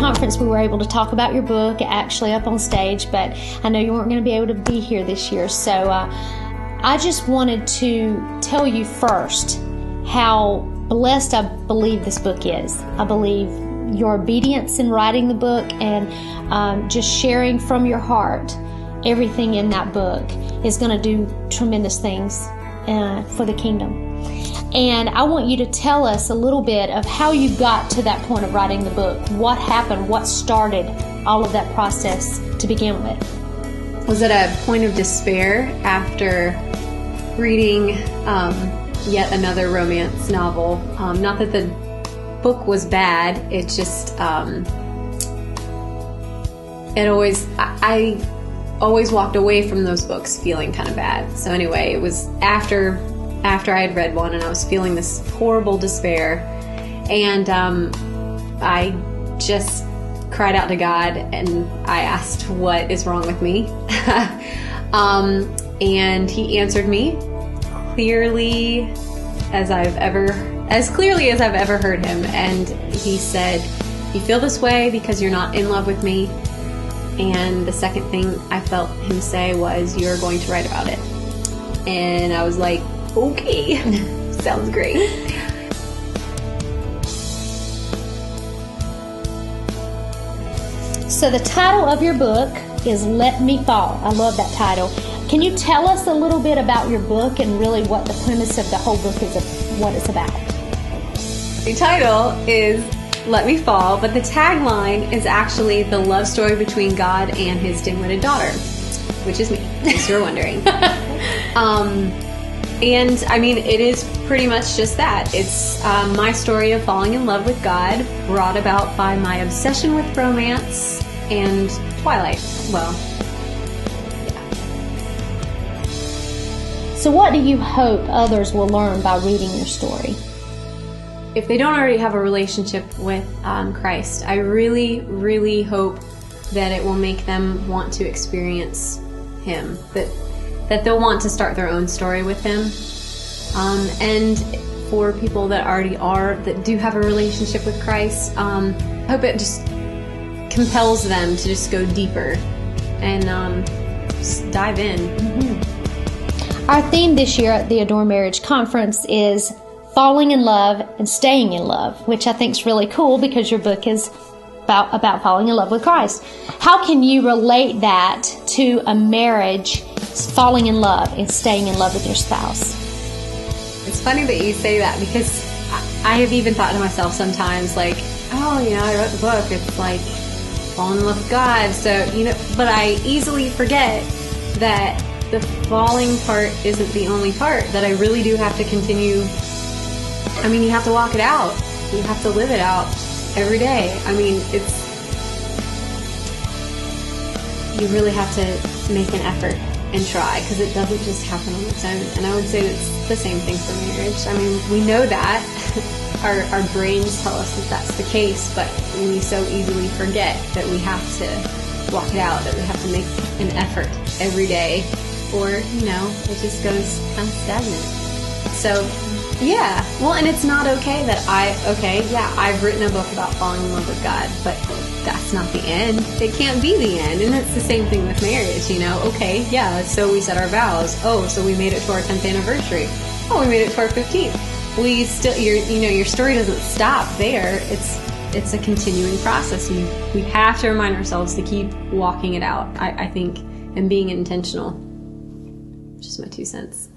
conference, we were able to talk about your book, actually up on stage, but I know you weren't going to be able to be here this year. So I just wanted to tell you first how blessed I believe this book is. I believe your obedience in writing the book and just sharing from your heart everything in that book is going to do tremendous things for the kingdom. And I want you to tell us a little bit of how you got to that point of writing the book. What happened? What started all of that process to begin with? Was it a point of despair after reading yet another romance novel? Not that the book was bad. It just I always walked away from those books feeling kind of bad. So anyway, it was after I had read one and I was feeling this horrible despair, and I just cried out to God and I asked, what is wrong with me? And He answered me clearly as clearly as I've ever heard Him. And He said, you feel this way because you're not in love with me. And the second thing I felt Him say was, you're going to write about it. And I was like, okay, sounds great. So the title of your book is Let Me Fall. I love that title. Can you tell us a little bit about your book and really what the premise of the whole book is, what it's about? The title is Let Me Fall, but the tagline is actually the love story between God and His dim-witted daughter, which is me, in case you were wondering. And I mean, it is pretty much just that. It's my story of falling in love with God, brought about by my obsession with romance and Twilight. Well, yeah. So what do you hope others will learn by reading your story? If they don't already have a relationship with Christ, I really, really hope that it will make them want to experience Him, that they'll want to start their own story with Him. And for people that do have a relationship with Christ, I hope it just compels them to just go deeper and just dive in. Mm-hmm. Our theme this year at the Adore Marriage Conference is falling in love and staying in love, which I think is really cool because your book is about falling in love with Christ. How can you relate that to a marriage, falling in love and staying in love with your spouse? It's funny that you say that, because I have even thought to myself sometimes, like, oh, I wrote the book, it's like falling in love with God, so, but I easily forget that the falling part isn't the only part, that I really do have to continue. I mean, you have to walk it out. You have to live it out every day. I mean, you really have to make an effort and try, because it doesn't just happen on its own. And I would say it's the same thing for marriage. I mean, we know that. Our brains tell us that that's the case, but we so easily forget that we have to walk it out, that we have to make an effort every day, or, it just goes kind of stagnant. So, yeah. Well, and it's not okay that I've written a book about falling in love with God, but that's not the end. It can't be the end. And it's the same thing with marriage, Okay, yeah, so we said our vows. Oh, so we made it to our 10th anniversary. Oh, we made it to our 15th. We still, your story doesn't stop there. It's a continuing process. We have to remind ourselves to keep walking it out, I think, and being intentional. Just my 2 cents.